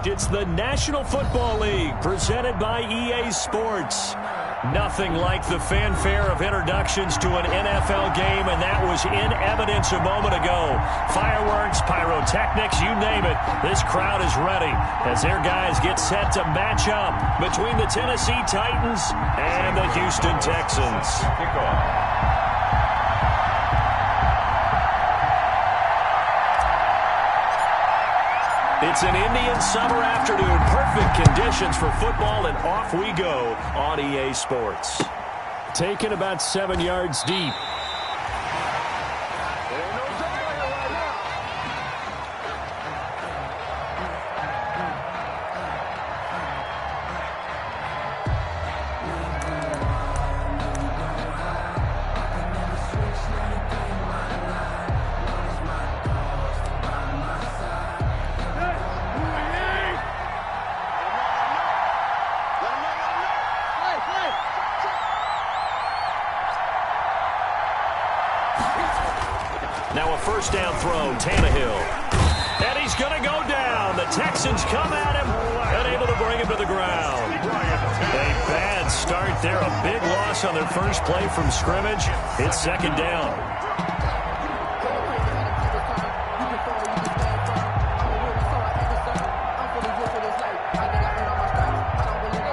It's the National Football League presented by EA Sports. Nothing like the fanfare of introductions to an NFL game, and that was in evidence a moment ago. Fireworks, pyrotechnics, you name it. This crowd is ready as their guys get set to match up between the Tennessee Titans and the Houston Texans. Kickoff. It's an Indian summer afternoon. Perfect conditions for football, and off we go on EA Sports. Taken about 7 yards deep. Now a first down throw, Tannehill. And he's going to go down. The Texans come at him and able to bring him to the ground. A bad start there. A big loss on their first play from scrimmage. It's second down.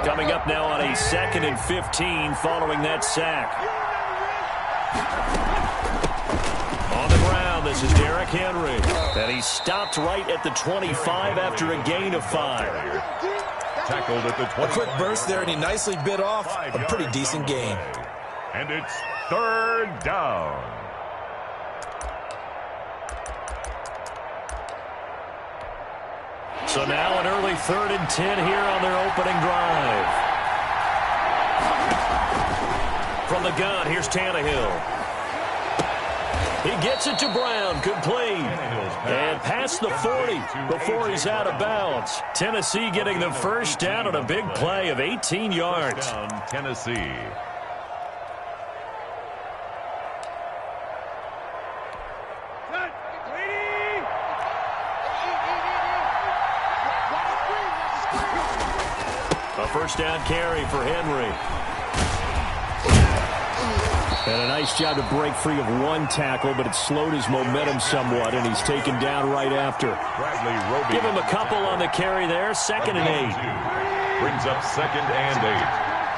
Coming up now on a 2nd and 15 following that sack. On the ground, this is Derrick Henry. And he stopped right at the 25 after a gain of 5. Tackled at the 20. A quick burst there, and he nicely bit off a pretty decent gain. And it's third down. So now an early 3rd and 10 here on their opening drive. From the gun, here's Tannehill. He gets it to Brown, complete. And past the 40 before he's out of bounds. Tennessee getting the first down on a big play of 18 yards. Tennessee. A first down carry for Henry. And a nice job to break free of one tackle, but it slowed his momentum somewhat, and he's taken down right after. Give him a couple on the carry there. 2nd and 8. Brings up 2nd and 8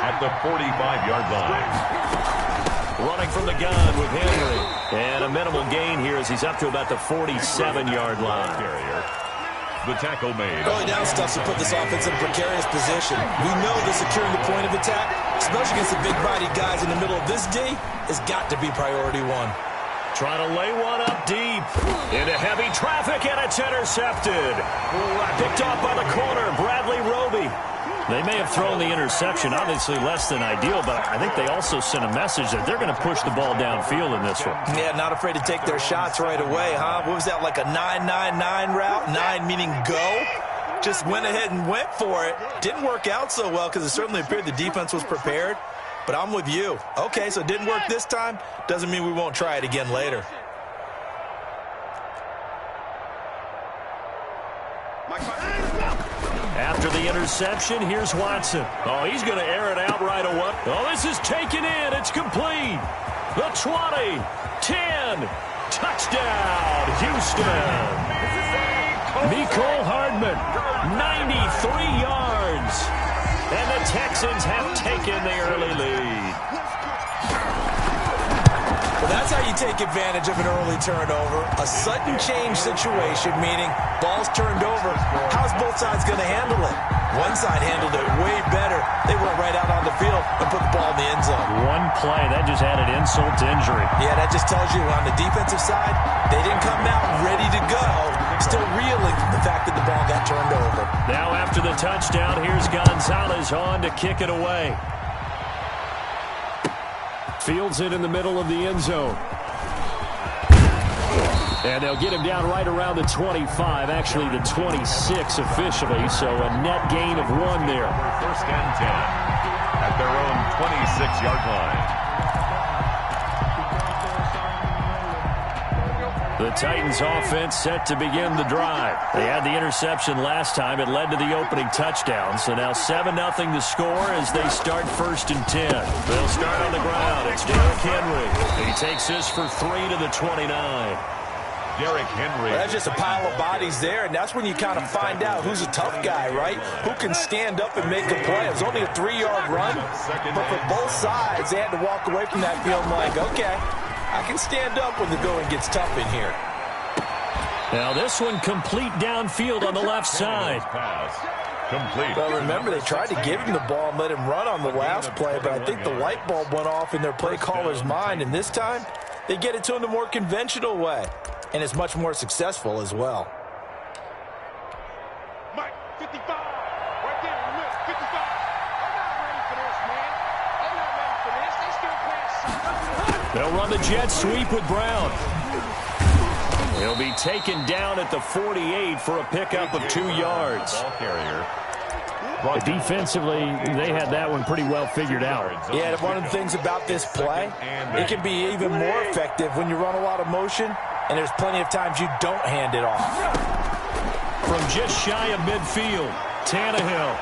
at the 45-yard line. Running from the gun with Henry. And a minimal gain here as he's up to about the 47-yard line. The tackle made. Early down stuff to put this offense in a precarious position. We know that securing the point of attack, especially against the big-bodied guys in the middle of this D, has got to be priority one. Trying to lay one up deep. Into heavy traffic, and it's intercepted. Picked off by the corner, Bradley Roby. They may have thrown the interception, obviously less than ideal, but I think they also sent a message that they're going to push the ball downfield in this one. Yeah, not afraid to take their shots right away, huh? What was that, like a 9-9-9 route? 9 meaning go? Just went ahead and went for it. Didn't work out so well because it certainly appeared the defense was prepared. But I'm with you. Okay, so it didn't work this time. Doesn't mean we won't try it again later. After the interception, here's Watson. Oh, he's going to air it out right away. Oh, this is taken in. It's complete. The 20, 10, touchdown, Houston. Mecole Hardman, 93 yards. And the Texans have taken the early lead. Well, that's how you take advantage of an early turnover. A sudden change situation, meaning ball's turned over. How's both sides going to handle it? One side handled it way better. They went right out on the field and put the ball in the end zone. One play, that just added insult to injury. Yeah, that just tells you on the defensive side, they didn't come out ready to go. Still reeling from the fact that the ball got turned over. Now after the touchdown, here's Gonzalez on to kick it away. Fields it in the middle of the end zone. And they'll get him down right around the 25, actually the 26 officially, so a net gain of 1 there. 1st and 10 at their own 26-yard line. The Titans offense set to begin the drive. They had the interception last time. It led to the opening touchdown. So now 7-0 the score as they start 1st and 10. They'll start on the ground. It's Derrick Henry. He takes this for 3 to the 29. Derrick Henry. Well, that's just a pile of bodies there, and that's when you kind of find out who's a tough guy, right? Who can stand up and make a play. It was only a 3-yard run, but for both sides, they had to walk away from that field like, okay, I can stand up when the going gets tough in here. Now this one complete downfield on the left side. Complete. Well, remember, they tried to give him the ball and let him run on the last play, but I think the light bulb went off in their play caller's mind, and this time, they get it to him the more conventional way. And it's much more successful as well. Mike, 55. Right there, look, 55. They're not ready for this, man. They're not ready for this. They still playing. They'll run the jet sweep with Brown. He'll be taken down at the 48 for a pickup of 2 yards. Ball carrier. Defensively, they had that one pretty well figured out. Yeah, and one of the things about this play, it can be even more effective when you run a lot of motion, and there's plenty of times you don't hand it off. From just shy of midfield, Tannehill.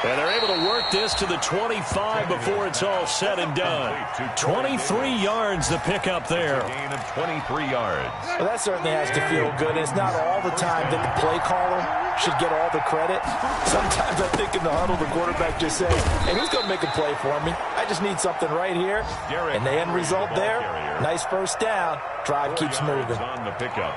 And they're able to work this to the 25 before it's all said and done. 23 yards the pickup there. Gain of 23 yards. Well, that certainly has to feel good. It's not all the time that the play caller should get all the credit. Sometimes I think in the huddle, the quarterback just says, hey, who's going to make a play for me? I just need something right here. And the end result there, nice first down. Drive keeps moving. On the pickup.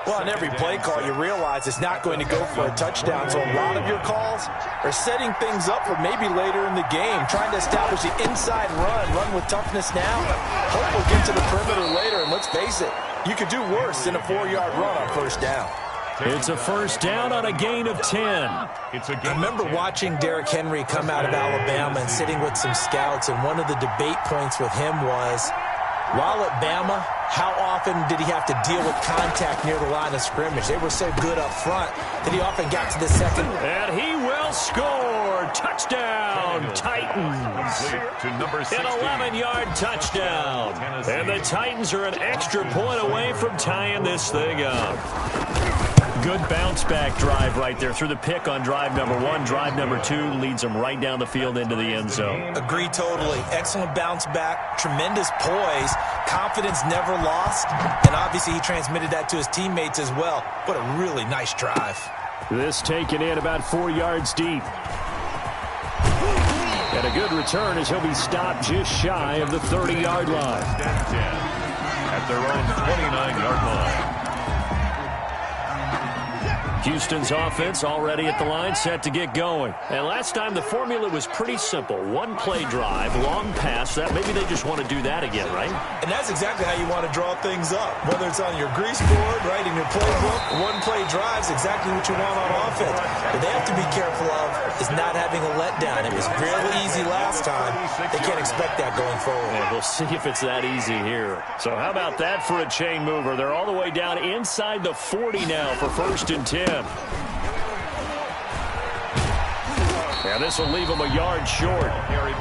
Well, in every play call, you realize it's not going to go for a touchdown. So a lot of your calls are setting things up for maybe later in the game, trying to establish the inside run with toughness now. Hope we'll get to the perimeter later, and let's face it, you could do worse than a 4-yard run on first down. It's a first down on a gain of 10. I remember watching Derrick Henry come out of Alabama and sitting with some scouts, and one of the debate points with him was, while at Bama, how often did he have to deal with contact near the line of scrimmage? They were so good up front that he often got to the second. And he will score. Touchdown, Titans. To number 16. An 11-yard touchdown. And the Titans are an extra point away from tying this thing up. Good bounce-back drive right there through the pick on drive number 1. Drive number 2 leads them right down the field into the end zone. Agree totally. Excellent bounce-back, tremendous poise, confidence never lost, and obviously he transmitted that to his teammates as well. What a really nice drive. This taken in about 4 yards deep. And a good return as he'll be stopped just shy of the 30-yard line. At their own 29-yard line. Houston's offense already at the line, set to get going. And last time the formula was pretty simple. One play drive, long pass. That maybe they just want to do that again, right? And that's exactly how you want to draw things up. Whether it's on your grease board, right, in your playbook, one play drive's exactly what you want on offense. What they have to be careful of is not having a letdown. It was really easy last time. They can't expect that going forward. And we'll see if it's that easy here. So how about that for a chain mover? They're all the way down inside the 40 now for 1st and 10. Yeah, this will leave them a yard short.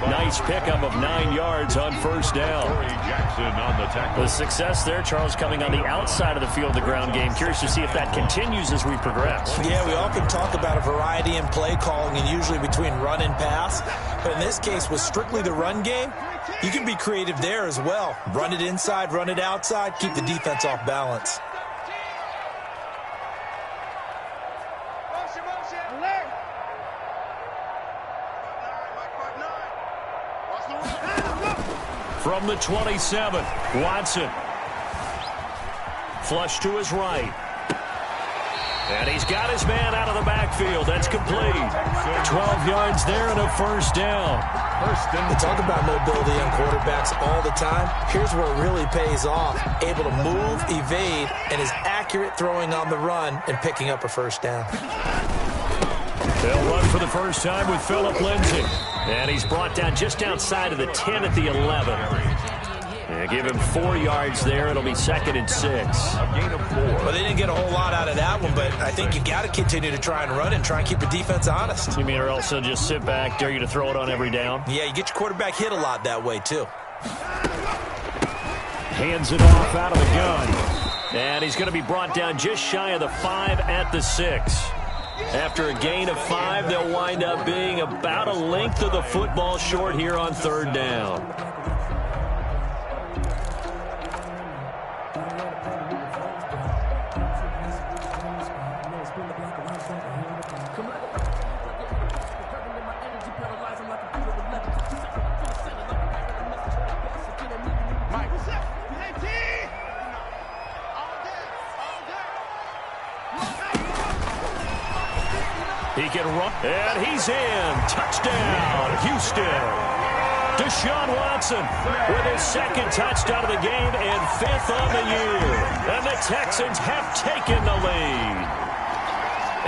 Nice pickup of 9 yards on first down. The success there, Charles, coming on the outside of the field, the ground game. Curious to see if that continues as we progress. Yeah, we often talk about a variety in play calling and usually between run and pass. But in this case, with strictly the run game, you can be creative there as well. Run it inside, run it outside, keep the defense off balance. From the 27, Watson. Flush to his right. And he's got his man out of the backfield. That's complete. 12 yards there and a first down. They talk about mobility on quarterbacks all the time. Here's where it really pays off. Able to move, evade, and is accurate throwing on the run and picking up a first down. They'll run for the first time with Phillip Lindsay. And he's brought down just outside of the 10 at the 11. And give him 4 yards there. It'll be 2nd and 6. A gain of 4. Well, they didn't get a whole lot out of that one, but I think you got to continue to try and run and try and keep the defense honest. You mean or else they'll just sit back, dare you to throw it on every down? Yeah, you get your quarterback hit a lot that way, too. Hands it off out of the gun. And he's going to be brought down just shy of the 5 at the 6. After a gain of 5, they'll wind up being about a length of the football short here on 3rd down. He can run, and he's in. Touchdown, Houston. Deshaun Watson with his 2nd touchdown of the game and 5th on the year. And the Texans have taken the lead.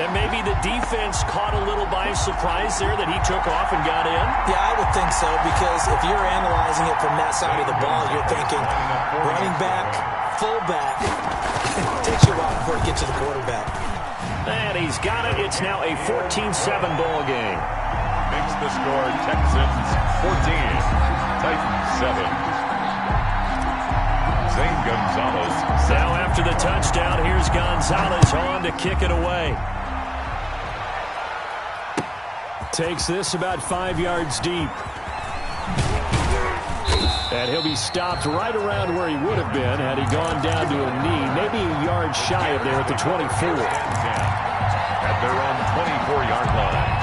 And maybe the defense caught a little by surprise there that he took off and got in. Yeah, I would think so, because if you're analyzing it from that side of the ball, you're thinking running back, fullback. It takes you a while before it gets to the quarterback. And he's got it. It's now a 14-7 ball game. Makes the score Texans 14, Titans 7. Zane Gonzalez. Now after the touchdown, here's Gonzalez on to kick it away. Takes this about 5 yards deep. And he'll be stopped right around where he would have been had he gone down to a knee, maybe a yard shy of there at the 24. At their own 24-yard line.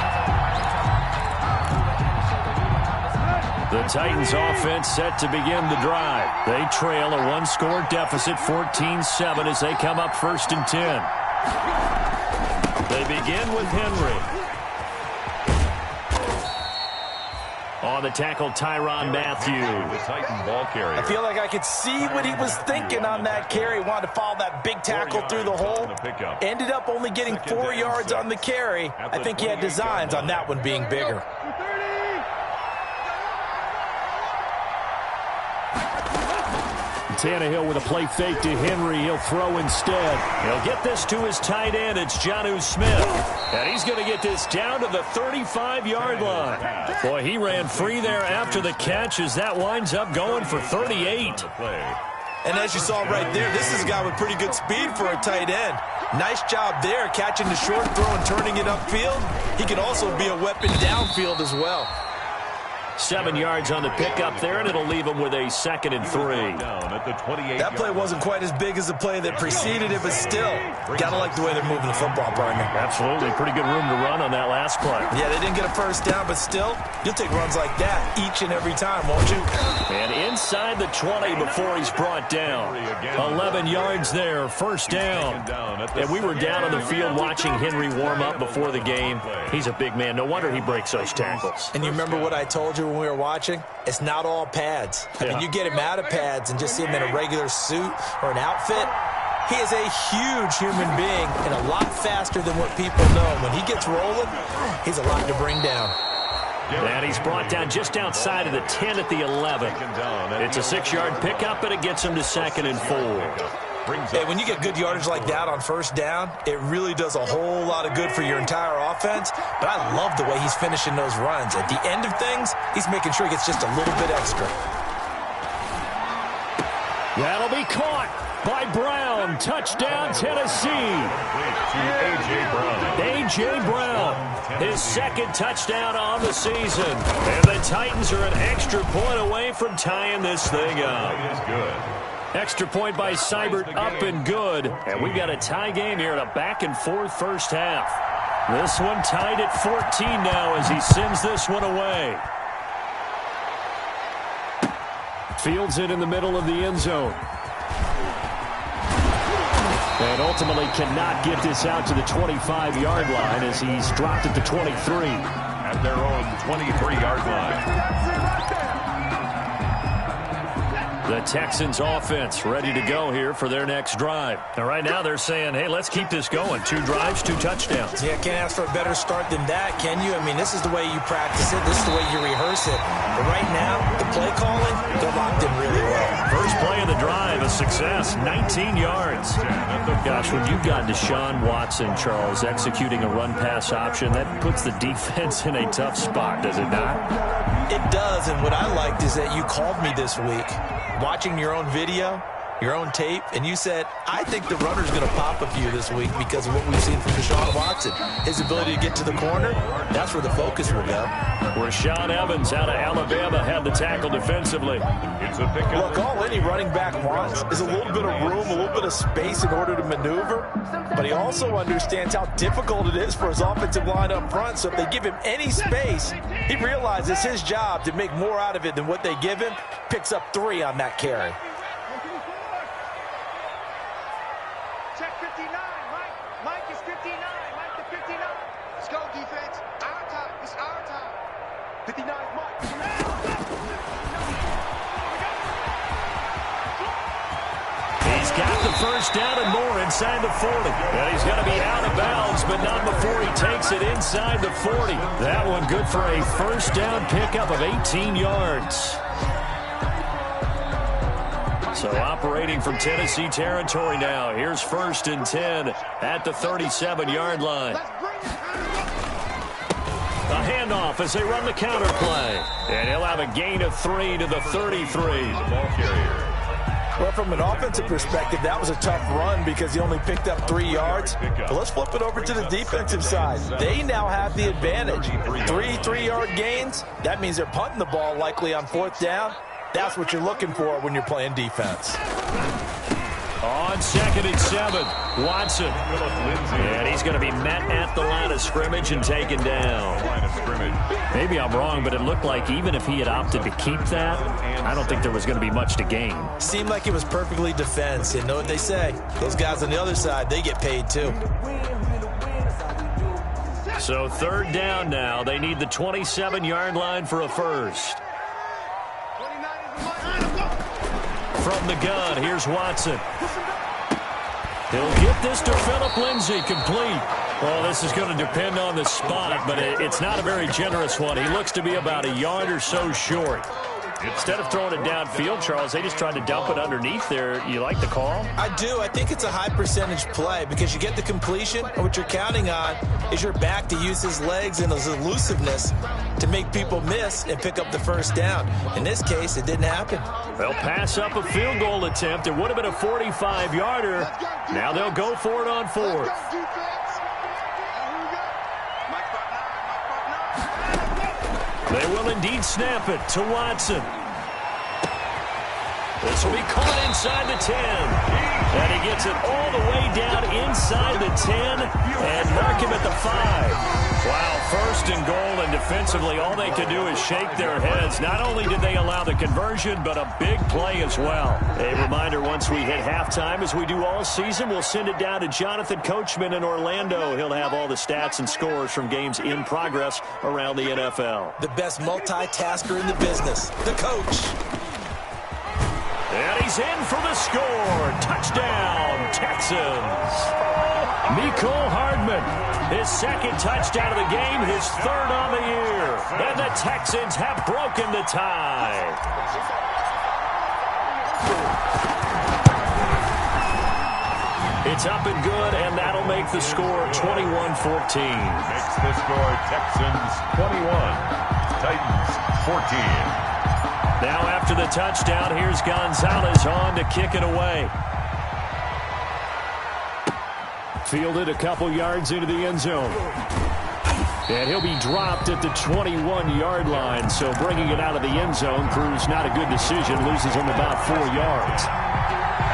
The Titans offense set to begin the drive. They trail a 1-score deficit, 14-7, as they come up 1st and 10. They begin with Henry. On the tackle, Tyrann Mathieu. The Titan ball carrier. I feel like I could see what he was thinking on that carry. Wanted to follow that big tackle through the hole. Ended up only getting 4 yards on the carry. I think he had designs on that one being bigger. Tannehill with a play fake to Henry. He'll throw instead. He'll get this to his tight end. It's Jonnu Smith. And he's going to get this down to the 35-yard line. Boy, he ran free there after the catch as that winds up going for 38. And as you saw right there, this is a guy with pretty good speed for a tight end. Nice job there, catching the short throw and turning it upfield. He can also be a weapon downfield as well. 7 yards on the pickup there, and it'll leave him with a 2nd and 3. That play wasn't quite as big as the play that preceded it, but still, gotta like the way they're moving the football, partner. Absolutely. Pretty good room to run on that last play. Yeah, they didn't get a first down, but still, you'll take runs like that each and every time, won't you? And inside the 20 before he's brought down. 11 yards there, 1st down. And we were down on the field watching Henry warm up before the game. He's a big man. No wonder he breaks those tackles. And you remember what I told you when we were watching? It's not all pads. I mean, you get him out of pads and just see him in a regular suit or an outfit. He is a huge human being and a lot faster than what people know. When he gets rolling, he's a lot to bring down. And he's brought down just outside of the 10 at the 11. It's a 6-yard pickup, and it gets him to 2nd and 4. Hey, when you get good yardage like that on 1st down, it really does a whole lot of good for your entire offense. But I love the way he's finishing those runs. At the end of things, he's making sure he gets just a little bit extra. That'll be caught by Brown. Touchdown, Tennessee. A.J. Brown. A.J. Brown, his 2nd touchdown on the season. And the Titans are an extra point away from tying this thing up. That is good. Extra point by Seibert, up and good. And we've got a tie game here in a back-and-forth 1st half. This one tied at 14 now as he sends this one away. Fields it in the middle of the end zone. And ultimately cannot get this out to the 25-yard line as he's dropped at the 23. At their own 23-yard line. The Texans offense ready to go here for their next drive. Now, right now they're saying, hey, let's keep this going. 2 drives, 2 touchdowns. Yeah, can't ask for a better start than that, can you? I mean, this is the way you practice it. This is the way you rehearse it. But right now, the play calling, they're locked in really well. First play of the drive, a success, 19 yards. Gosh, when you've got Deshaun Watson, Charles, executing a run-pass option, that puts the defense in a tough spot, does it not? It does, and what I liked is that you called me this week. Watching your own video, your own tape, and you said, I think the runner's going to pop a few this week because of what we've seen from Deshaun Watson. His ability to get to the corner, that's where the focus will go. Rashaan Evans out of Alabama had the tackle defensively. It's a pickup. Look, all any running back wants is a little bit of room, a little bit of space in order to maneuver, but he also understands how difficult it is for his offensive line up front, so if they give him any space, he realizes his job to make more out of it than what they give him, picks up 3 on that carry. Check 59. Mike is 59. Mike to 59. Let's go, defense. Our time. It's our time. 59 is Mike. He's got the first down and more inside the 40. And he's going to be out of bounds, but not before he takes it inside the 40. That one good for a first down pickup of 18 yards. So operating from Tennessee territory now. Here's 1st and 10 at the 37-yard line. A handoff as they run the counter play. And he'll have a gain of 3 to the 33. Ball carrier. Well, from an offensive perspective, that was a tough run because he only picked up 3 yards. But let's flip it over to the defensive side. They now have the advantage. 3 3-yard gains. That means they're punting the ball likely on 4th down. That's what you're looking for when you're playing defense. On 2nd and 7, Watson. And he's going to be met at the line of scrimmage and taken down. Maybe I'm wrong, but it looked like even if he had opted to keep that, I don't think there was going to be much to gain. Seemed like it was perfectly defense. And know what they say? Those guys on the other side, they get paid too. So 3rd down now. They need the 27-yard line for a first. From the gun, here's Watson. He'll get this to Phillip Lindsay, complete. Well, this is going to depend on the spot, but it's not a very generous one. He looks to be about a yard or so short. Instead of throwing it downfield, Charles, they just tried to dump it underneath there. You like the call? I do. I think it's a high percentage play because you get the completion, and what you're counting on is your back to use his legs and his elusiveness to make people miss and pick up the first down. In this case, it didn't happen. They'll pass up a field goal attempt. It would have been a 45-yarder. Now they'll go for it on 4th. They will indeed snap it to Watson. This will be caught inside the 10. And he gets it all the way down inside the 10 and mark him at the 5. Wow, 1st and goal, and defensively all they could do is shake their heads. Not only did they allow the conversion, but a big play as well. A reminder, once we hit halftime, as we do all season, we'll send it down to Jonathan Coachman in Orlando. He'll have all the stats and scores from games in progress around the NFL. The best multitasker in the business, the coach. And he's in for the score. Touchdown, Texans. Mecole Hardman, his 2nd touchdown of the game, his 3rd on the year. And the Texans have broken the tie. It's up and good, and that'll make the score 21-14. Makes the score Texans 21, Titans 14. Now after the touchdown, here's Gonzalez on to kick it away. Fielded a couple yards into the end zone. And he'll be dropped at the 21-yard line. So bringing it out of the end zone proves not a good decision. Loses him about 4 yards.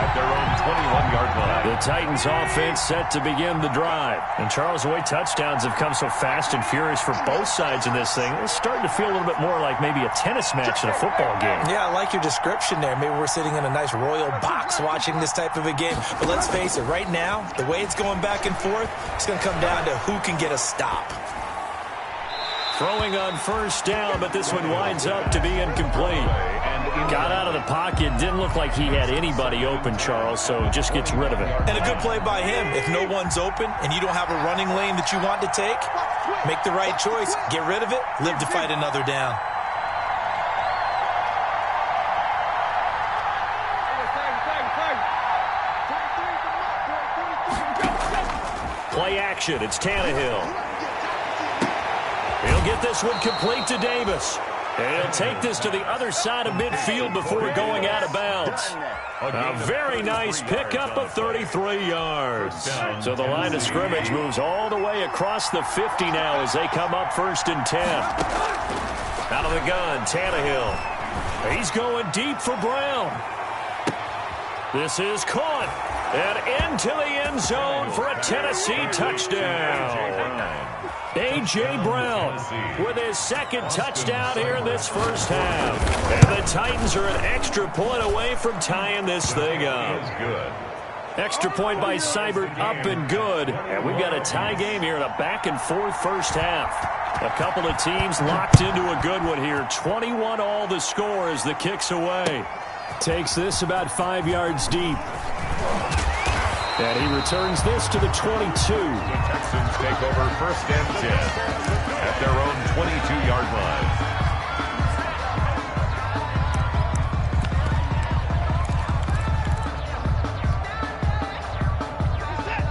At their own 21-yard line. The Titans offense set to begin the drive. And Charles, the way touchdowns have come so fast and furious for both sides in this thing, it's starting to feel a little bit more like maybe a tennis match than a football game. Yeah, I like your description there. Maybe we're sitting in a nice royal box watching this type of a game. But let's face it, right now, the way it's going back and forth, it's going to come down to who can get a stop. Throwing on 1st down, but this one winds up to be incomplete. Got out of the pocket. Didn't look like he had anybody open, Charles, so just gets rid of it. And a good play by him. If no one's open and you don't have a running lane that you want to take, make the right choice. Get rid of it. Live to fight another down. Play action. It's Tannehill. He'll get this one complete to Davis. And he'll take this to the other side of midfield before going out of bounds. A very nice pickup of 33 yards. So the line of scrimmage moves all the way across the 50 now as they come up 1st and 10. Out of the gun, Tannehill. He's going deep for Brown. This is caught and into the end zone for a Tennessee touchdown. A.J. Brown with his 2nd touchdown here in this first half. And the Titans are an extra point away from tying this thing up. Extra point by Seibert, up and good. And we've got a tie game here in a back-and-forth first half. A couple of teams locked into a good one here. 21-all the score as the kick's away. Takes this about 5 yards deep. And he returns this to the 22. The Texans take over 1st and 10 at their own 22-yard line.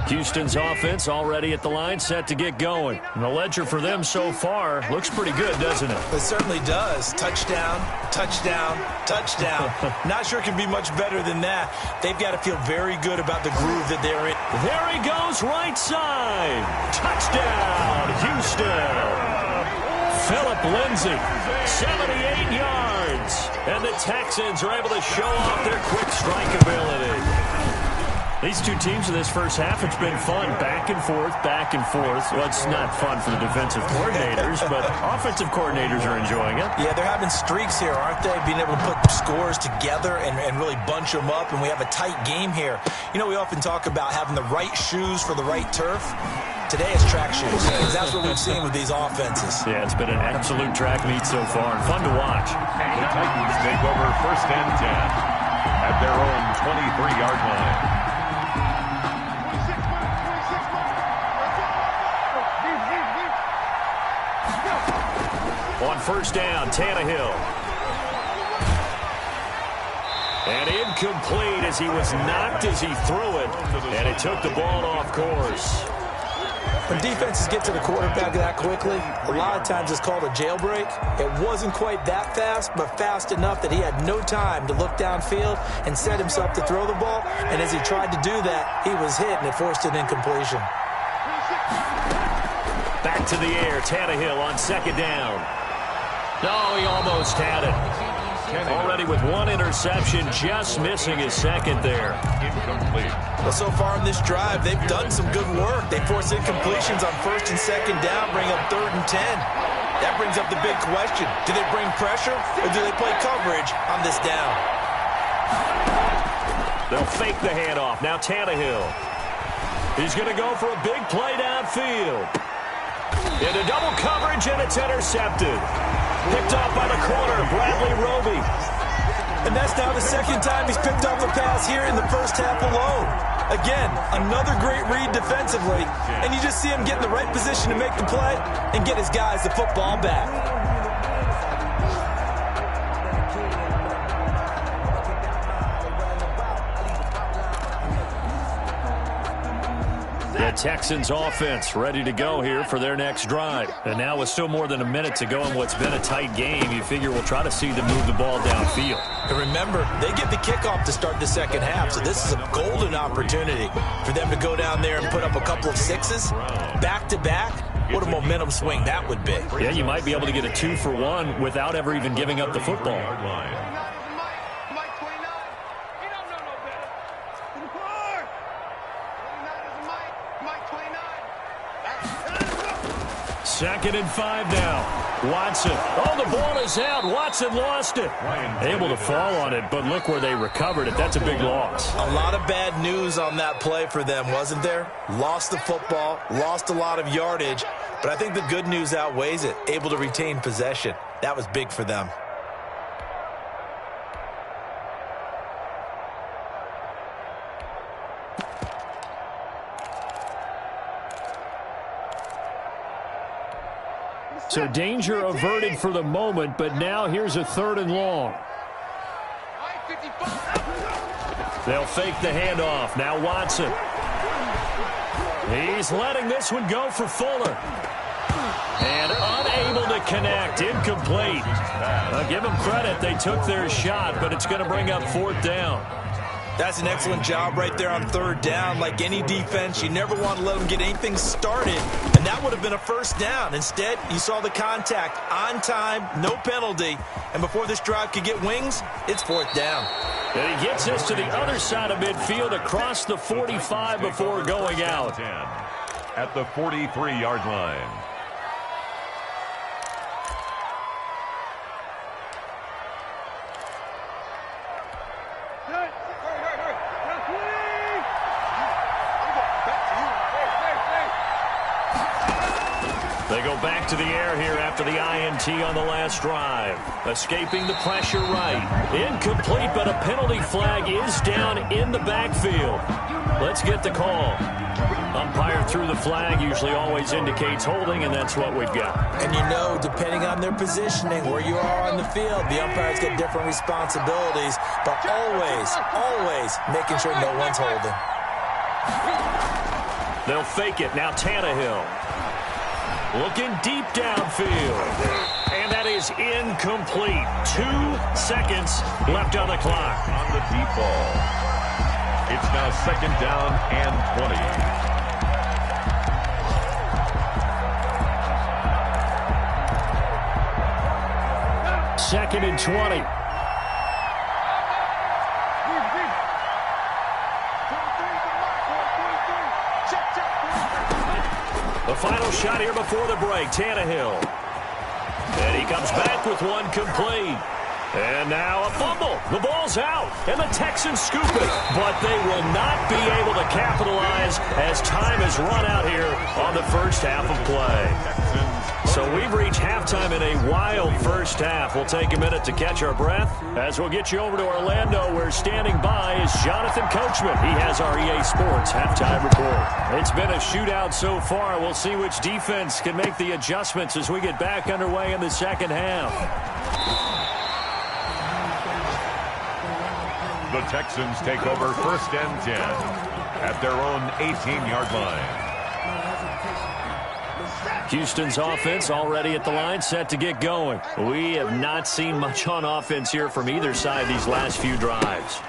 Houston's offense already at the line, set to get going. And the ledger for them so far looks pretty good, doesn't it? It certainly does. Touchdown, touchdown, touchdown. Not sure it can be much better than that. They've got to feel very good about the groove that they're in. There he goes, right side. Touchdown, Houston. Philip Lindsay, 78 yards. And the Texans are able to show off their quick strike ability. These two teams in this first half, it's been fun. Back and forth, back and forth. Well, it's not fun for the defensive coordinators, but offensive coordinators are enjoying it. Yeah, they're having streaks here, aren't they? Being able to put scores together and really bunch them up, and we have a tight game here. You know, we often talk about having the right shoes for the right turf. Today is track shoes, because that's what we've seen with these offenses. Yeah, it's been an absolute track meet so far, and fun to watch. The Titans take over 1st and 10 at their own 23-yard line. On 1st down, Tannehill. And incomplete as he was knocked as he threw it. And it took the ball off course. When defenses get to the quarterback that quickly, a lot of times it's called a jailbreak. It wasn't quite that fast, but fast enough that he had no time to look downfield and set himself to throw the ball. And as he tried to do that, he was hit, and it forced an incompletion. Back to the air, Tannehill on 2nd down. No, he almost had it. Already with 1 interception, just missing his 2nd there. Incomplete. Well, so far in this drive, they've done some good work. They force incompletions on 1st and 2nd down, bring up 3rd and 10. That brings up the big question. Do they bring pressure, or do they play coverage on this down? They'll fake the handoff. Now Tannehill. He's going to go for a big play downfield. Into double coverage, and it's intercepted. Picked off by the corner, Bradley Roby. And that's now the 2nd time he's picked off a pass here in the first half alone. Again, another great read defensively, and you just see him get in the right position to make the play and get his guys the football back. The Texans offense ready to go here for their next drive. And now with still more than a minute to go in what's been a tight game, you figure we'll try to see them move the ball downfield. And remember, they get the kickoff to start the 2nd half, so this is a golden opportunity for them to go down there and put up a couple of 6s back-to-back. What a momentum swing that would be. Yeah, you might be able to get a 2-for-1 without ever even giving up the football. Second and 5 now. Watson. Oh, the ball is out. Watson lost it. Able to fall on it, but look where they recovered it. That's a big loss. A lot of bad news on that play for them, wasn't there? Lost the football, lost a lot of yardage, but I think the good news outweighs it. Able to retain possession. That was big for them. So danger averted for the moment, but now here's a 3rd and long. They'll fake the handoff. Now Watson. He's letting this one go for Fuller. And unable to connect. Incomplete. Give them credit. They took their shot, but it's going to bring up 4th down. That's an excellent job right there on 3rd down. Like any defense, you never want to let them get anything started, and that would have been a 1st down. Instead, you saw the contact on time, no penalty, and before this drive could get wings, it's 4th down. And he gets us to the other side of midfield across the 45 before going out. At the 43-yard line. They go back to the air here after the INT on the last drive. Escaping the pressure right. Incomplete, but a penalty flag is down in the backfield. Let's get the call. Umpire threw the flag, usually always indicates holding, and that's what we've got. And you know, depending on their positioning, where you are on the field, the umpires get different responsibilities, but always making sure no one's holding. They'll fake it. Now Tannehill. Looking deep downfield. And that is incomplete. 2 seconds left on the clock. On the deep ball. It's now 2nd down and 20. 2nd and 20. The final shot here before the break, Tannehill. And he comes back with one complete. And now a fumble. The ball's out, and the Texans scoop it. But they will not be able to capitalize as time has run out here on the first half of play. So we've reached halftime in a wild first half. We'll take a minute to catch our breath as we'll get you over to Orlando, where standing by is Jonathan Coachman. He has our EA Sports halftime report. It's been a shootout so far. We'll see which defense can make the adjustments as we get back underway in the second half. The Texans take over 1st and 10 at their own 18-yard line. Houston's offense already at the line, set to get going. We have not seen much on offense here from either side these last few drives.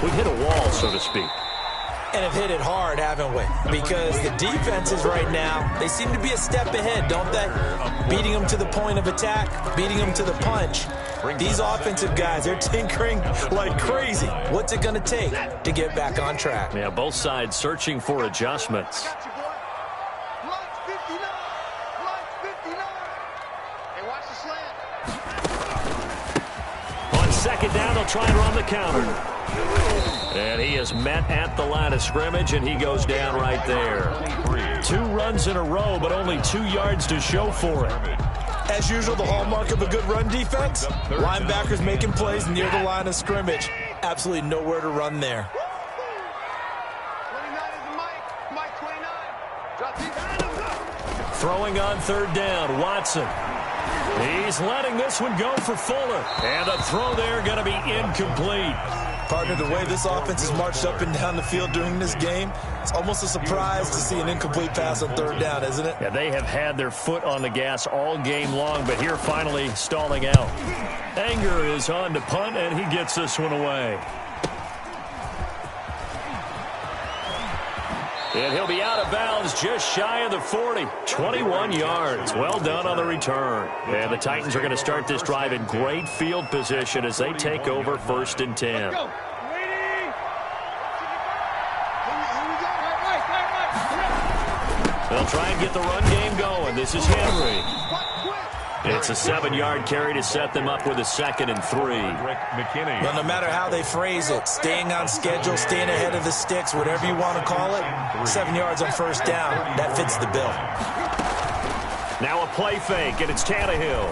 We've hit a wall, so to speak. And have hit it hard, haven't we? Because the defenses right now, they seem to be a step ahead, don't they? Beating them to the point of attack, beating them to the punch. These offensive guys, they're tinkering like crazy. What's it going to take to get back on track? Yeah, both sides searching for adjustments. On 2nd down, they'll try and run the counter. And he is met at the line of scrimmage, and he goes down right there. 2 runs in a row, but only 2 yards to show for it. As usual, the hallmark of a good run defense, linebackers making plays near the line of scrimmage. Absolutely nowhere to run there. 29 is Mike 29. Drop deep. Throwing on 3rd down, Watson. He's letting this one go for Fuller. And the throw there going to be incomplete. Partner, the way this offense has marched up and down the field during this game, it's almost a surprise to see an incomplete pass on 3rd down, isn't it? Yeah, they have had their foot on the gas all game long, but here finally stalling out. Anger is on to punt, and he gets this one away. And he'll be out of bounds just shy of the 40. 21 yards. Well done on the return. And the Titans are going to start this drive in great field position as they take over 1st and 10. They'll try and get the run game going. This is Henry. It's a 7-yard carry to set them up with a 2nd and 3. Well, no matter how they phrase it, staying on schedule, staying ahead of the sticks, whatever you want to call it, 7 yards on 1st down, that fits the bill. Now a play fake, and it's Tannehill.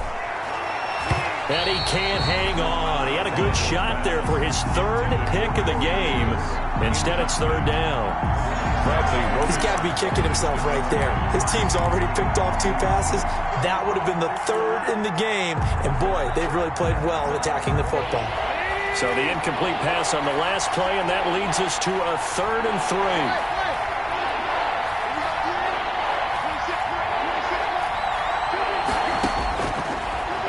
And he can't hang on. He had a good shot there for his 3rd pick of the game. Instead, it's 3rd down. He's got to be kicking himself right there. His team's already picked off 2 passes. That would have been the 3rd in the game. And, boy, they've really played well attacking the football. So the incomplete pass on the last play, and that leads us to a 3rd and 3.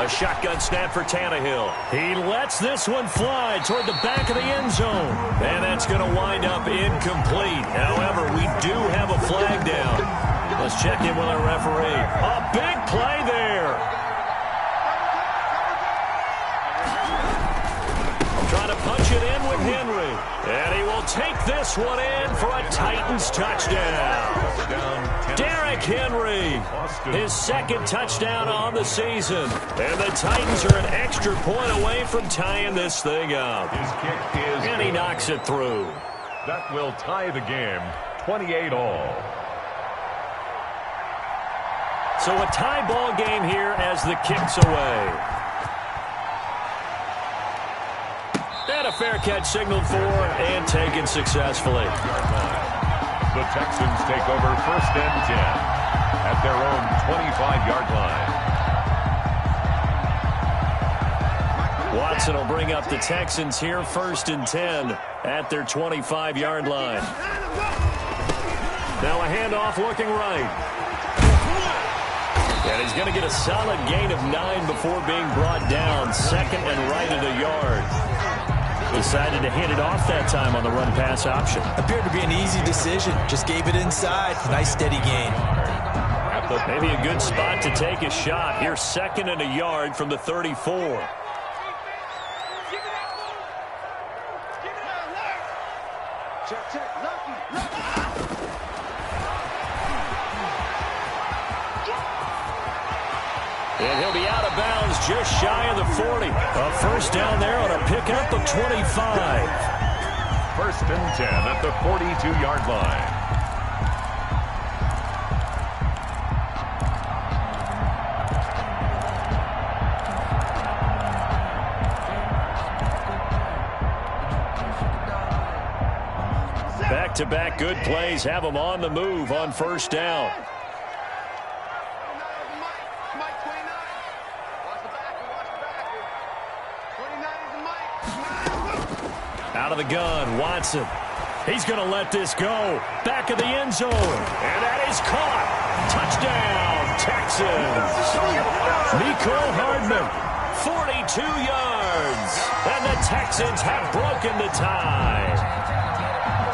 A shotgun snap for Tannehill. He lets this one fly toward the back of the end zone. And that's going to wind up incomplete. However, we do have a flag down. Let's check in with our referee. A big play there. Trying to punch it in with Henry. And he will take this one in for a Titans touchdown. Derrick Henry, his second touchdown on the season. And the Titans are an extra point away from tying this thing up. His kick is and he knocks it through. That will tie the game, 28-all. So a tie ball game here as the kick's away. And a fair catch signaled for and taken successfully. The Texans take over 1st and 10 at their own 25-yard line. Watson will bring up the Texans here 1st and 10 at their 25-yard line. Now a handoff looking right. And he's going to get a solid gain of 9 before being brought down. 2nd and right at a yard. Decided to hit it off that time on the run-pass option. Appeared to be an easy decision. Just gave it inside. Nice steady gain. Maybe a good spot to take a shot. Here's 2nd and a yard from the 34. And he'll be out of bounds just shy of the 40. A first down there on a pickup of 25. 1st and 10 at the 42-yard line. Back-to-back good plays have them on the move on 1st down. Out of the gun, Watson. He's going to let this go. Back of the end zone. And that is caught. Touchdown, Texans. Mecole Hardman, 42 yards. And the Texans have broken the tie.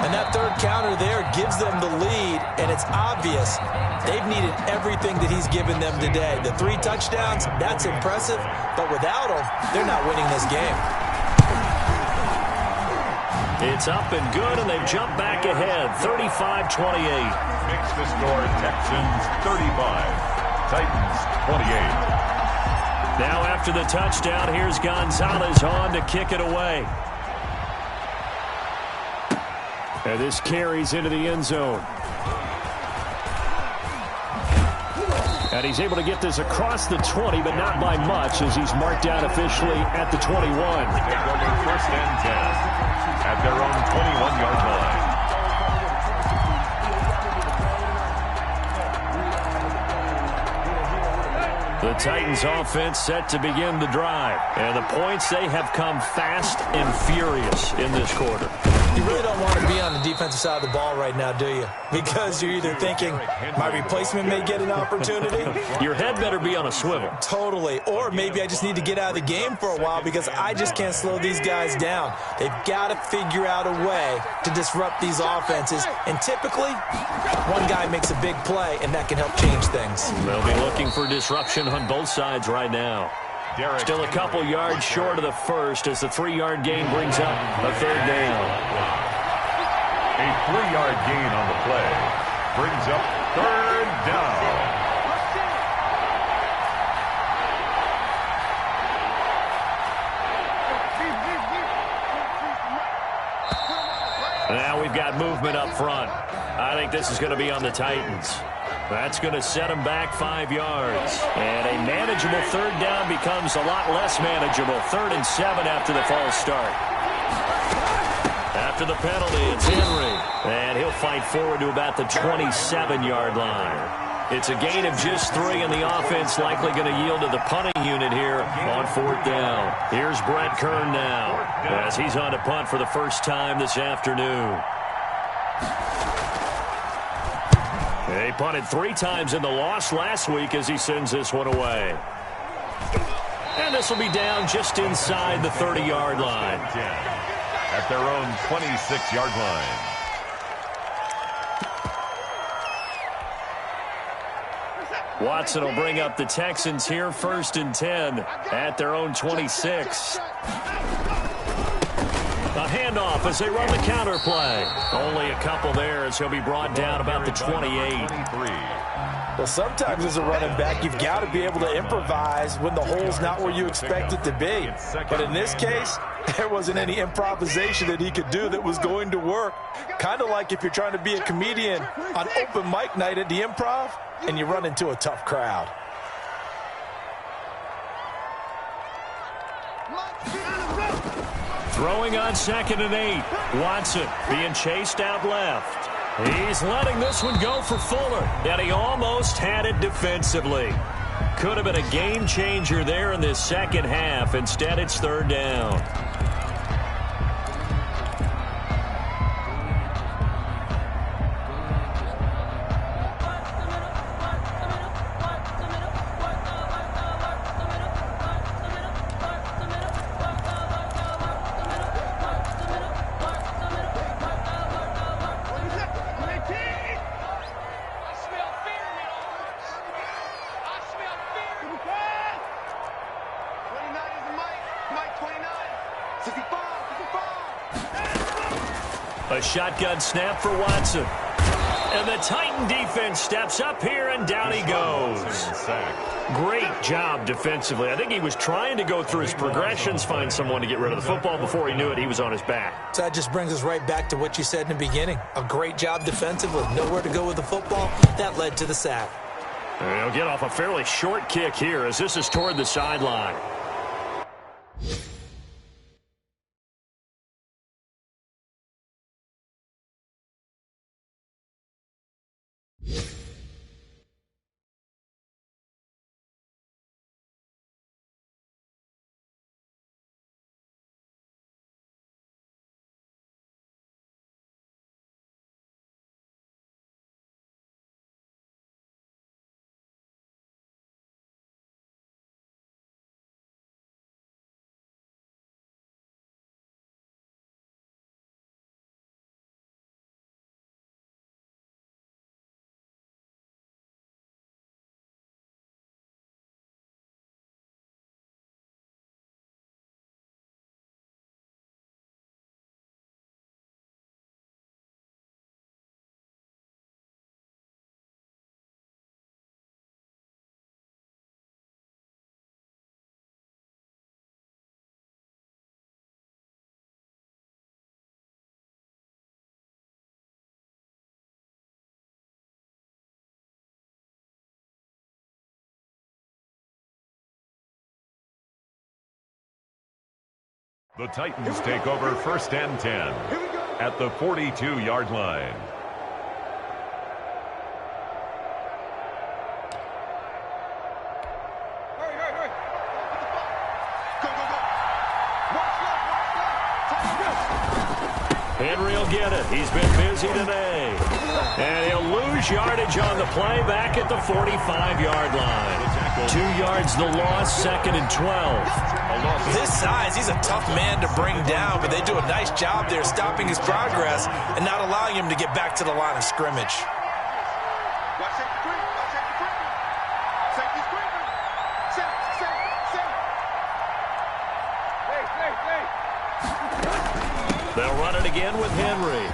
And that third counter there gives them the lead, and it's obvious they've needed everything that he's given them today. The 3 touchdowns, that's impressive, but without him, they're not winning this game. It's up and good, and they've jumped back ahead, 35-28. Makes the score Texans 35, Titans 28. Now after the touchdown, here's Gonzalez on to kick it away. And this carries into the end zone. And he's able to get this across the 20, but not by much, as he's marked down officially at the 21. They go to 1st and 10 at their own 21-yard line. The Titans offense set to begin the drive. And the points, they have come fast and furious in this quarter. You really don't want to be on the defensive side of the ball right now, do you? Because you're either thinking, my replacement may get an opportunity. Your head better be on a swivel. Totally. Or maybe I just need to get out of the game for a while because I just can't slow these guys down. They've got to figure out a way to disrupt these offenses. And typically, one guy makes a big play, and that can help change things. They'll be looking for disruption on both sides right now. Still a couple yards short of the first as the 3-yard gain brings up a 3rd down. A 3-yard gain on the play brings up 3rd down. Now we've got movement up front. I think this is going to be on the Titans. That's going to set them back 5 yards. And a manageable 3rd down becomes a lot less manageable. 3rd and 7 after the false start. After the penalty, it's Henry. And he'll fight forward to about the 27-yard line. It's a gain of just 3, and the offense likely going to yield to the punting unit here on 4th down. Here's Brett Kern now as he's on to punt for the first time this afternoon. They punted 3 times in the loss last week as he sends this one away. And this will be down just inside the 30-yard line. At their own 26-yard line. Watson will bring up the Texans here, 1st and 10 at their own 26. A handoff as they run the counter play. Only a couple there as he'll be brought down about the 28. Well, sometimes as a running back, you've got to be able to improvise when the hole's not where you expect it to be. But in this case, there wasn't any improvisation that he could do that was going to work. Kind of like if you're trying to be a comedian on open mic night at the Improv and you run into a tough crowd. Throwing on 2nd and 8. Watson being chased out left. He's letting this one go for Fuller, and he almost had it defensively. Could have been a game changer there in this second half. Instead, it's 3rd down. A shotgun snap for Watson. And the Titan defense steps up here, and down he goes. Great job defensively. I think he was trying to go through his progressions, find someone to get rid of the football. Before he knew it, he was on his back. So that just brings us right back to what you said in the beginning. A great job defensively. Nowhere to go with the football. That led to the sack. And he'll get off a fairly short kick here as this is toward the sideline. The Titans take over 1st and 10 at the 42-yard line. Hurry. Go. Watch left. Henry will get it. He's been busy today. And he'll lose yardage on the play back at the 45-yard line. 2 yards the loss, 2nd and 12. This size, he's a tough man to bring down, but they do a nice job there stopping his progress and not allowing him to get back to the line of scrimmage. Watch safety creep. Safety's creeping. Safe. Hey. They'll run it again with Henry.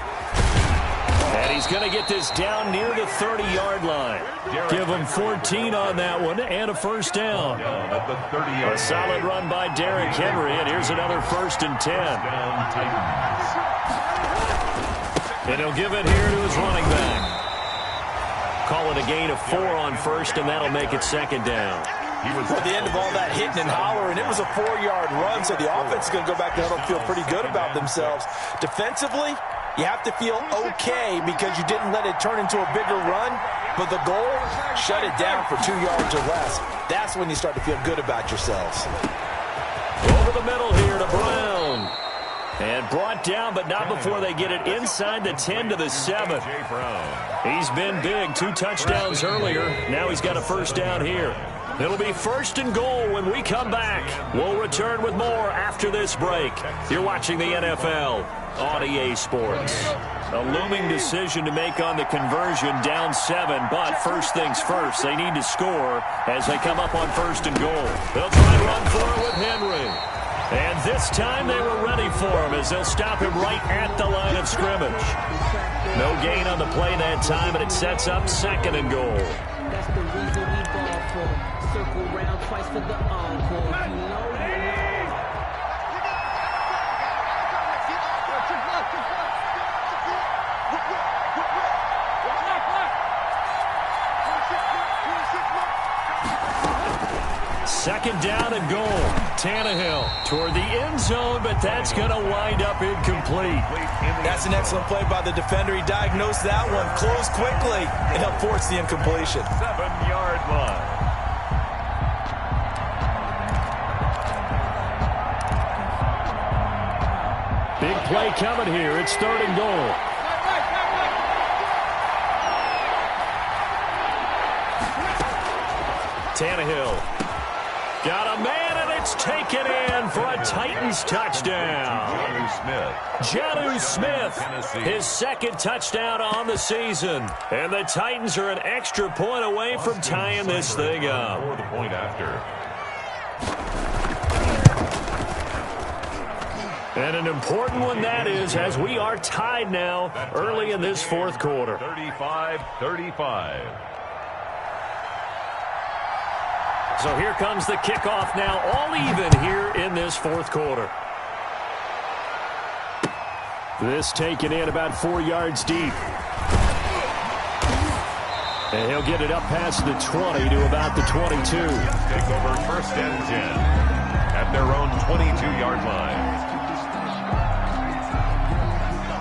And he's going to get this down near the 30-yard line. Give him 14 on that one and a 1st down. A solid run by Derrick Henry, and here's another 1st and 10. And he'll give it here to his running back. Call it a gain of 4 on 1st, and that'll make it 2nd down. At the end of all that hitting and hollering, it was a 4-yard run, so the offense is going to go back to huddle and feel pretty good about themselves. Defensively, you have to feel okay because you didn't let it turn into a bigger run, but the goal, shut it down for 2 yards or less. That's when you start to feel good about yourselves. Over the middle here to Brown. And brought down, but not before they get it inside the 10 to the 7. He's been big. 2 touchdowns earlier. Now he's got a 1st down here. It'll be 1st and goal when we come back. We'll return with more after this break. You're watching the NFL on EA Sports. A looming decision to make on the conversion, down 7, but first things first, they need to score as they come up on 1st and goal. They'll try to run for it with Henry. And this time they were ready for him as they'll stop him right at the line of scrimmage. No gain on the play that time, and it sets up 2nd and goal. That's the reason we ball for. Circle round twice for the encore. You know, Second down and goal. Tannehill toward the end zone, but that's going to wind up incomplete. That's an excellent play by the defender. He diagnosed that one, closed quickly, and helped force the incompletion. 7-yard line. Big play coming here. It's 3rd and goal. Tannehill got a man, and it's taken in for a Titans touchdown. Jonnu Smith, his 2nd touchdown on the season. And the Titans are an extra point away from tying this thing up. For the point after. And an important one that is, as we are tied now early in this 4th quarter. 35-35. So here comes the kickoff now, all even here in this 4th quarter. This taken in about 4 yards deep. And he'll get it up past the 20 to about the 22. Take over 1st and 10 at their own 22-yard line.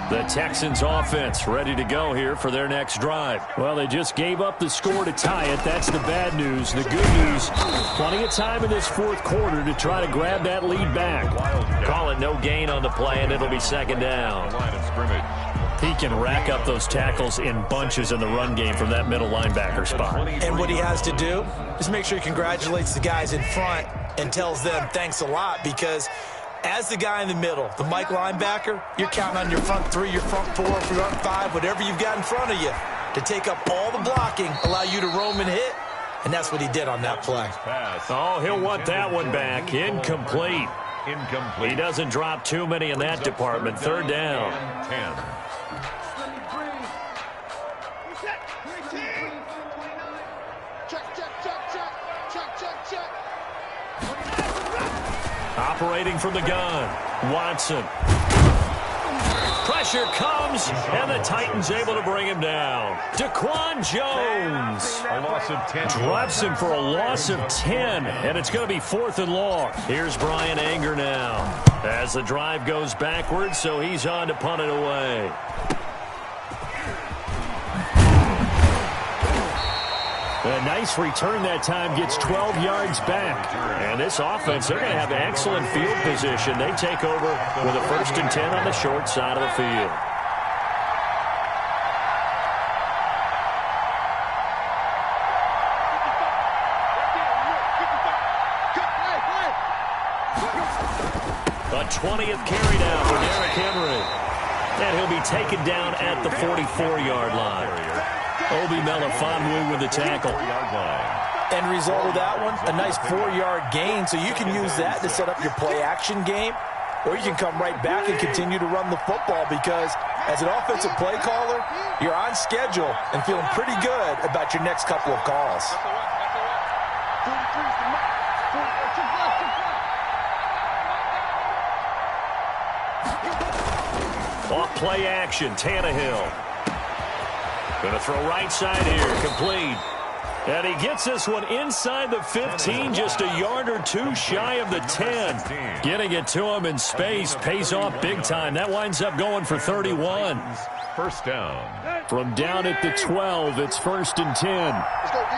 The Texans offense ready to go here for their next drive. Well, they just gave up the score to tie it. That's the bad news. The good news, plenty of time in this 4th quarter to try to grab that lead back. Call it no gain on the play, and it'll be 2nd down. Line of scrimmage. He can rack up those tackles in bunches in the run game from that middle linebacker spot. And what he has to do is make sure he congratulates the guys in front and tells them thanks a lot, because as the guy in the middle, the Mike linebacker, you're counting on your front 3, your front 4, your front 5, whatever you've got in front of you to take up all the blocking, allow you to roam and hit, and that's what he did on that play. Oh, he'll want that one back. Incomplete. He doesn't drop too many in that department. 3rd down. 10. Operating from the gun, Watson. Pressure comes, and the Titans able to bring him down. Daquan Jones. A loss of 10. Drops him for a loss of 10, and it's going to be 4th and long. Here's Brian Anger now as the drive goes backwards, so he's on to punt it away. A nice return that time, gets 12 yards back. And this offense, they're going to have excellent field position. They take over with a 1st and 10 on the short side of the field. A 20th carry down for Derrick Henry. And he'll be taken down at the 44-yard line. Obi Melifonwu with the tackle. End result of that one, a nice 4-yard gain, so you can use that to set up your play-action game, or you can come right back and continue to run the football, because as an offensive play caller, you're on schedule and feeling pretty good about your next couple of calls. Off play action, Tannehill. Going to throw right side here, complete. And he gets this one inside the 15, just a yard or two shy of the 10. Getting it to him in space pays off big time. That winds up going for 31. 1st down. From down at the 12, it's 1st and 10. Let's go, D.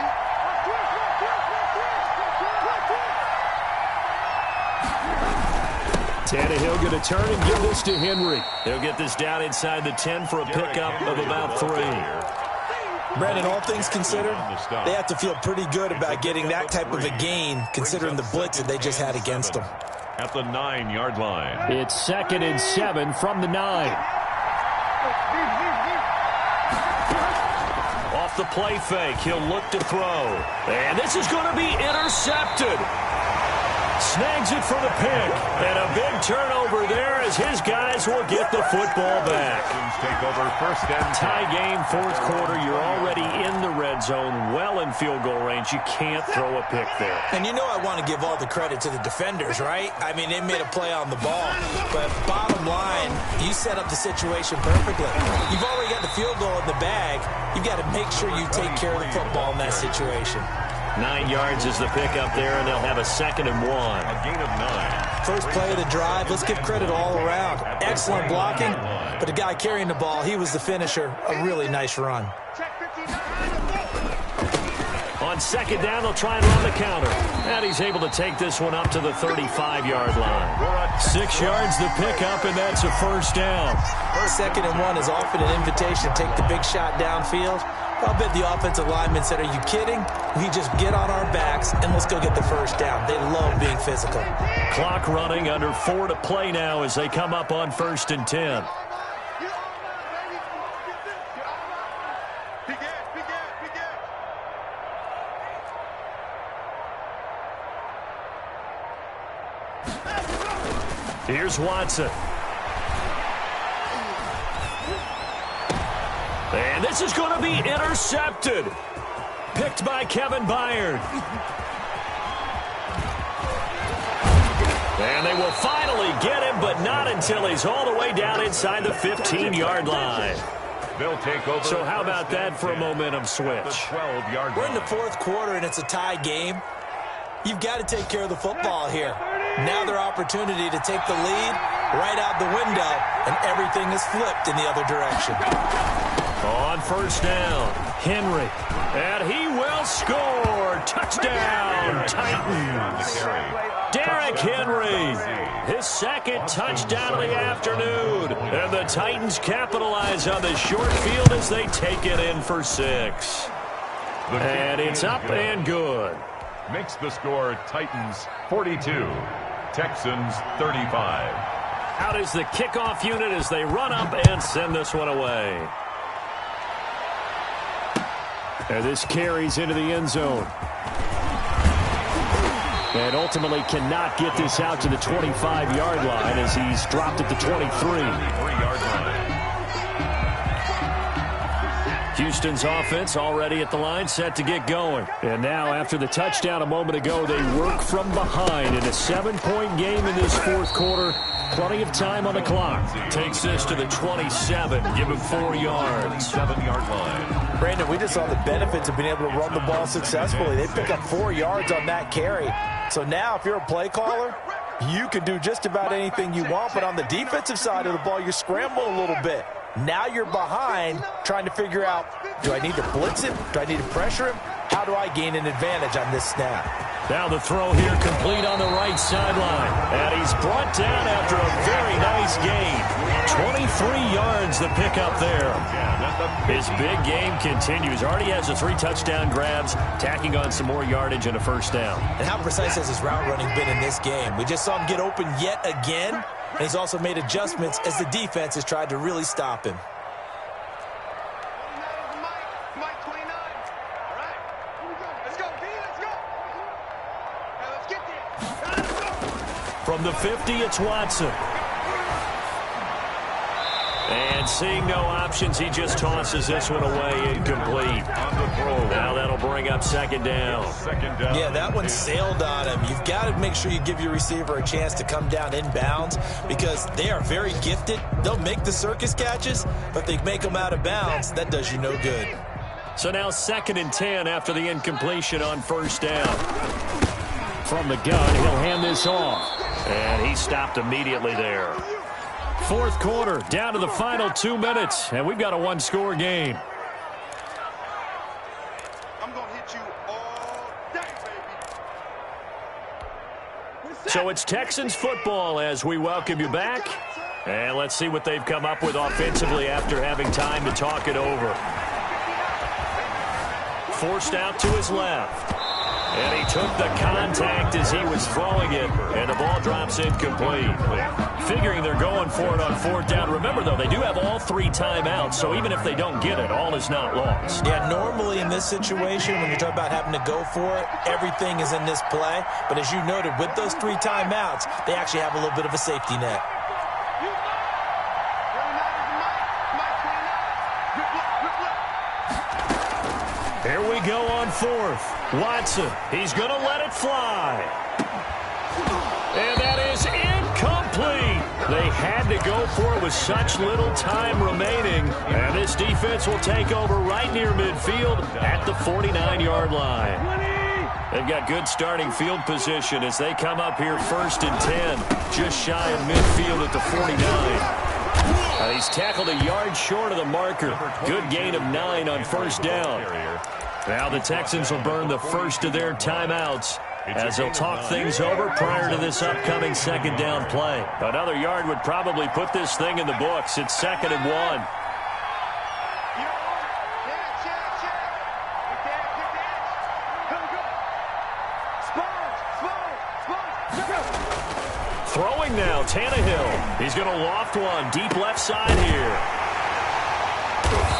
Tannehill going to turn and give this to Henry. He'll get this down inside the 10 for a pickup of about 3. Brandon, all things considered, they have to feel pretty good about getting that type of a gain considering the blitz that they just had against them. At the 9-yard line. It's 2nd and 7 from the 9. Off the play fake, he'll look to throw. And this is going to be intercepted. Snags it for the pick. And a big turnover there as his guys will get the football back. Take over 1st and 10. Tie game, 4th quarter. You're already in the red zone, well in field goal range. You can't throw a pick there. And you know I want to give all the credit to the defenders, right? I mean, they made a play on the ball. But bottom line, you set up the situation perfectly. You've already got the field goal in the bag. You've got to make sure you take care of the football in that situation. 9 yards is the pickup there, and they'll have a 2nd and 1. A gain of 9. First play of the drive. Let's give credit all around. Excellent blocking, but the guy carrying the ball, he was the finisher. A really nice run. On 2nd down, they'll try and run the counter. And he's able to take this one up to the 35-yard line. 6 yards the pickup, and that's a 1st down. 2nd and 1 is often an invitation to take the big shot downfield. I'll bet the offensive lineman said, are you kidding? We just get on our backs and let's go get the 1st down. They love being physical. Clock running, under 4 to play now as they come up on 1st and 10. Here's Watson. And this is going to be intercepted. Picked by Kevin Byard. And they will finally get him, but not until he's all the way down inside the 15-yard line. They'll take over. So how about that for a momentum switch? 12-yard line. We're in the 4th quarter, and it's a tie game. You've got to take care of the football here. Now their opportunity to take the lead right out the window, and everything is flipped in the other direction. On 1st down, Henry. And he will score. Touchdown, Titans. Derrick Henry. His 2nd touchdown of the afternoon. And the Titans capitalize on the short field as they take it in for 6. And it's up and good. Makes the score Titans 42, Texans 35. Out is the kickoff unit as they run up and send this one away. And this carries into the end zone. And ultimately cannot get this out to the 25-yard line as he's dropped at the 23-yard line. Houston's offense already at the line, set to get going. And now, after the touchdown a moment ago, they work from behind in a 7-point game in this 4th quarter. Plenty of time on the clock. Takes this to the 27, give him 4 yards. 7-yard line. Brandon, we just saw the benefits of being able to run the ball successfully. They pick up 4 yards on that carry. So now, if you're a play caller, you can do just about anything you want. But on the defensive side of the ball, you're scrambling a little bit. Now you're behind, trying to figure out, do I need to blitz him? Do I need to pressure him? How do I gain an advantage on this snap? Now the throw here complete on the right sideline. And he's brought down after a very nice gain. 23 yards the pickup there. His big game continues. Already has the 3 touchdown grabs, tacking on some more yardage and a 1st down. And how precise has his route running been in this game? We just saw him get open yet again, and he's also made adjustments as the defense has tried to really stop him. Mike 29. All right. Let's go, B. Let's go. Now let's get there. From the 50, it's Watson. And seeing no options, he just tosses this one away, incomplete. On the throw. Now that'll bring up 2nd down. 2nd down. Yeah, that one sailed on him. You've got to make sure you give your receiver a chance to come down inbounds because they are very gifted. They'll make the circus catches, but if they make them out of bounds, that does you no good. So now 2nd and 10 after the incompletion on 1st down. From the gun, he'll hand this off. And he stopped immediately there. 4th quarter, down to the final 2 minutes, and we've got a 1-score game. I'm going to hit you all day, baby. So it's Texans football as we welcome you back. And let's see what they've come up with offensively after having time to talk it over. forced out to his left. And he took the contact as he was throwing it, and the ball drops incomplete. Figuring they're going for it on fourth down. Remember, though, they do have all 3 timeouts, so even if they don't get it, all is not lost. Yeah, normally in this situation, when you're talking about having to go for it, everything is in this play. But as you noted, with those 3 timeouts, they actually have a little bit of a safety net. Here we go on fourth. Watson, he's going to let it fly. And that is incomplete. They had to go for it with such little time remaining. And this defense will take over right near midfield at the 49-yard line. They've got good starting field position as they come up here 1st and 10, just shy of midfield at the 49. He's tackled a yard short of the marker. Good gain of 9 on first down. Now the Texans will burn the first of their timeouts as they'll talk things over prior to this upcoming second down play. Another yard would probably put this thing in the books. It's 2nd and 1. Throwing now, Tannehill. He's going to loft one deep left side here.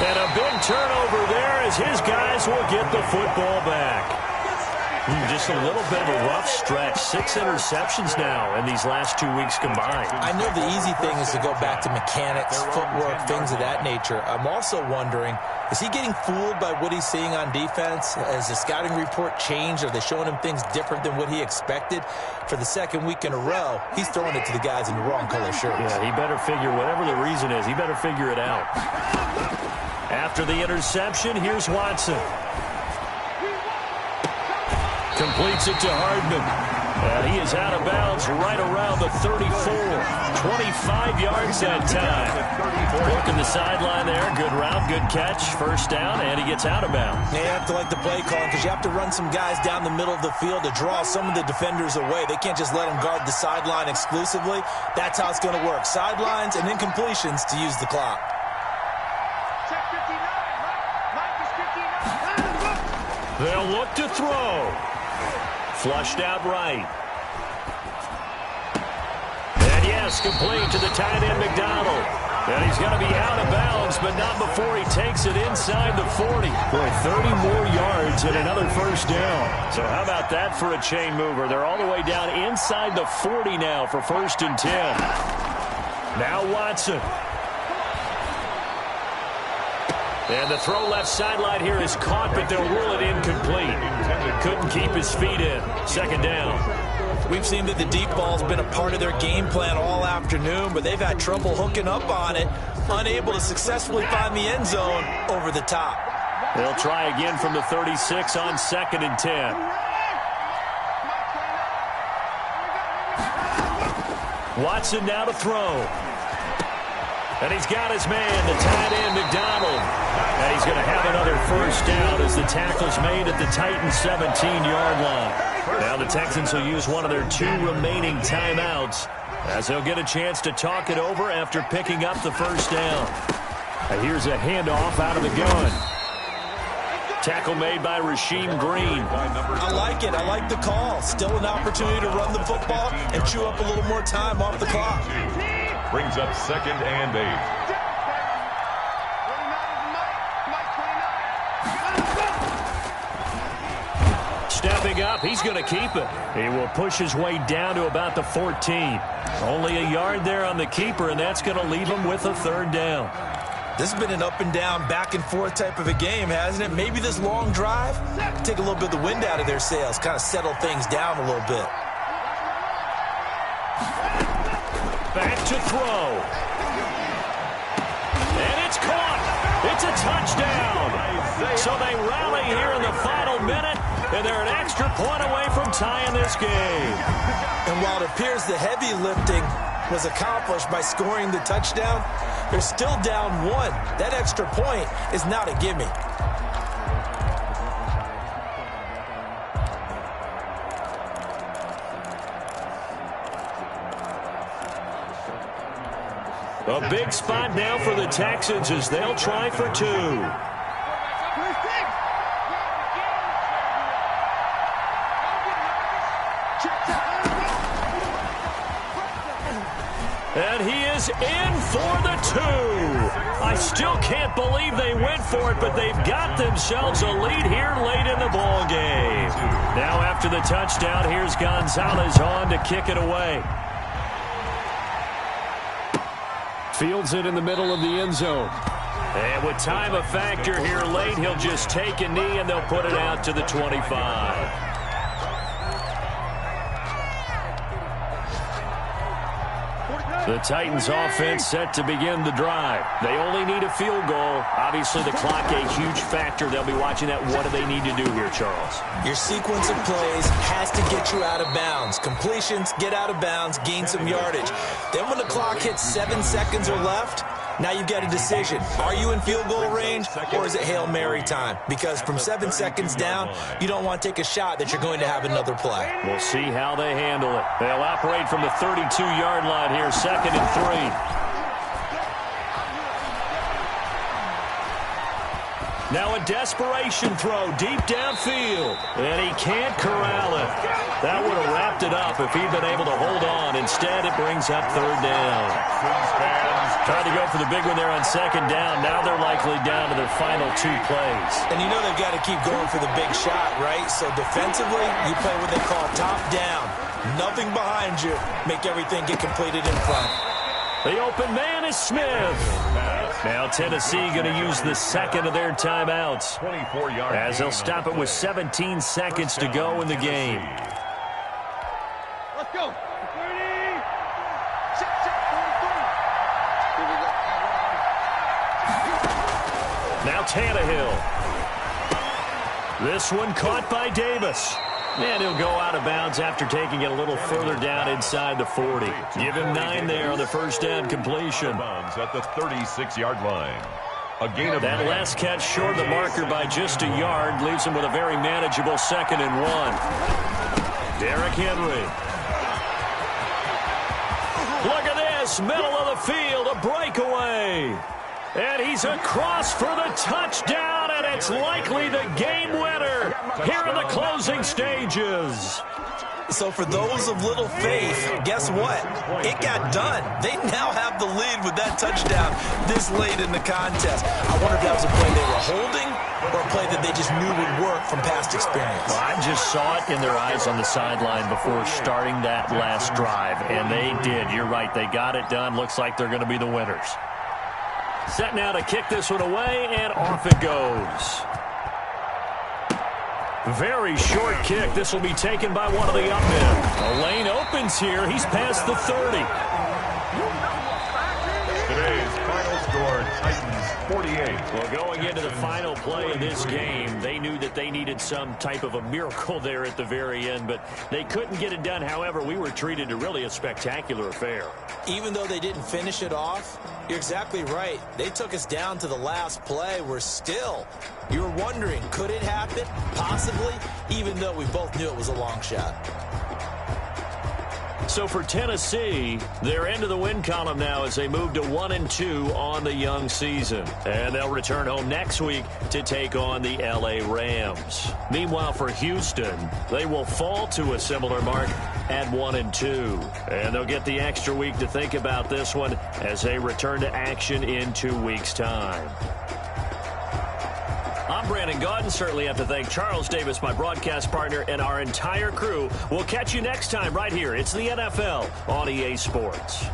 And a big turnover there as his guys will get the football back. Just a little bit of a rough stretch. 6 interceptions now in these last 2 weeks combined. I know the easy thing is to go back to mechanics, footwork, things of that nature. I'm also wondering, is he getting fooled by what he's seeing on defense? Has the scouting report changed? Are they showing him things different than what he expected? For the 2nd week in a row, he's throwing it to the guys in the wrong color shirts. Yeah, he better figure, whatever the reason is, he better figure it out. After the interception, here's Watson. Completes it to Hardman. And he is out of bounds right around the 34. 25 yards that time. Working the sideline there. Good route, good catch. First down, and he gets out of bounds. They have to like the play call because you have to run some guys down the middle of the field to draw some of the defenders away. They can't just let them guard the sideline exclusively. That's how it's going to work. Sidelines and incompletions to use the clock. They'll look to throw. Flushed out right. And yes, complete to the tight end McDonald. And he's going to be out of bounds, but not before he takes it inside the 40. Boy, 30 more yards and another first down. So how about that for a chain mover? They're all the way down inside the 40 now for 1st and 10. Now Watson. And the throw left sideline here is caught, but they'll rule it incomplete. Couldn't keep his feet in. 2nd down. We've seen that the deep ball's been a part of their game plan all afternoon, but they've had trouble hooking up on it, unable to successfully find the end zone over the top. They'll try again from the 36 on 2nd and 10. Watson now to throw. And he's got his man, the tight end, McDonald. And he's going to have another first down as the tackle's made at the Titans' 17-yard line. Now the Texans will use one of their 2 remaining timeouts as they'll get a chance to talk it over after picking up the first down. And here's a handoff out of the gun. Tackle made by Rasheem Green. I like it. I like the call. Still an opportunity to run the football and chew up a little more time off the clock. Brings up 2nd and 8. Stepping up, he's going to keep it. He will push his way down to about the 14. Only a yard there on the keeper, and that's going to leave him with a 3rd down. This has been an up and down, back and forth type of a game, hasn't it? Maybe this long drive, take a little bit of the wind out of their sails, kind of settle things down a little bit. Back to throw. And it's caught. It's a touchdown. So they rally here in the final minute, and they're an extra point away from tying this game. And while it appears the heavy lifting was accomplished by scoring the touchdown, they're still down 1. That extra point is not a gimme. A big spot now for the Texans as they'll try for 2. And he is in for the 2. I still can't believe they went for it, but they've got themselves a lead here late in the ball game. Now after the touchdown, here's Gonzalez on to kick it away. Fields it in the middle of the end zone. And with time a factor here late, he'll just take a knee and they'll put it out to the 25. The Titans offense set to begin the drive. They only need a field goal. Obviously, the clock a huge factor. They'll be watching that. What do they need to do here, Charles? Your sequence of plays has to get you out of bounds. Completions, get out of bounds, gain some yardage. Then when the clock hits 7 seconds or left, now you've got a decision. Are you in field goal range or is it Hail Mary time? Because from 7 seconds down, you don't want to take a shot that you're going to have another play. We'll see how they handle it. They'll operate from the 32-yard line here, 2nd and 3. Now a desperation throw deep downfield. And he can't corral it. That would have wrapped it up if he'd been able to hold on. Instead, it brings up 3rd down. Trying to go for the big one there on 2nd down. Now they're likely down to their final 2 plays. And you know they've got to keep going for the big shot, right? So defensively, you play what they call top down. Nothing behind you. Make everything get completed in front. The open man is Smith. Now Tennessee going to use the 2nd of their timeouts as they'll stop it with 17 seconds to go in the game. Let's go. 30. Now Tannehill. This one caught by Davis. And he'll go out of bounds after taking it a little further down inside the 40. Give him 9 there on the 1st down completion. At the 36-yard line. A gain of that 9. last catch short of the marker by just a yard leaves him with a very manageable 2nd and 1. Derrick Henry. Look at this, middle of the field, a breakaway. And he's across for the touchdown, and it's likely the game winner here in the closing stages. So for those of little faith, guess what? It got done. They now have the lead with that touchdown this late in the contest. I wonder if that was a play they were holding or a play that they just knew would work from past experience. Well, I just saw it in their eyes on the sideline before starting that last drive, and they did. You're right. They got it done. Looks like they're going to be the winners. Set now to kick this one away, and off it goes. Very short kick. This will be taken by one of the up men. A lane opens here. He's past the 30. Today's final score, Titans 48. Well, going into the final play of this game, they knew that they needed some type of a miracle there at the very end, but they couldn't get it done. However, we were treated to really a spectacular affair. Even though they didn't finish it off, you're exactly right. They took us down to the last play. We're still, you were wondering, could it happen? Possibly, even though we both knew it was a long shot. So for Tennessee, they're into the win column now as they move to 1-2 on the young season. And they'll return home next week to take on the LA Rams. Meanwhile, for Houston, they will fall to a similar mark at 1-2. And they'll get the extra week to think about this one as they return to action in 2 weeks' time. I'm Brandon Gaudin. Certainly have to thank Charles Davis, my broadcast partner, and our entire crew. We'll catch you next time right here. It's the NFL on EA Sports.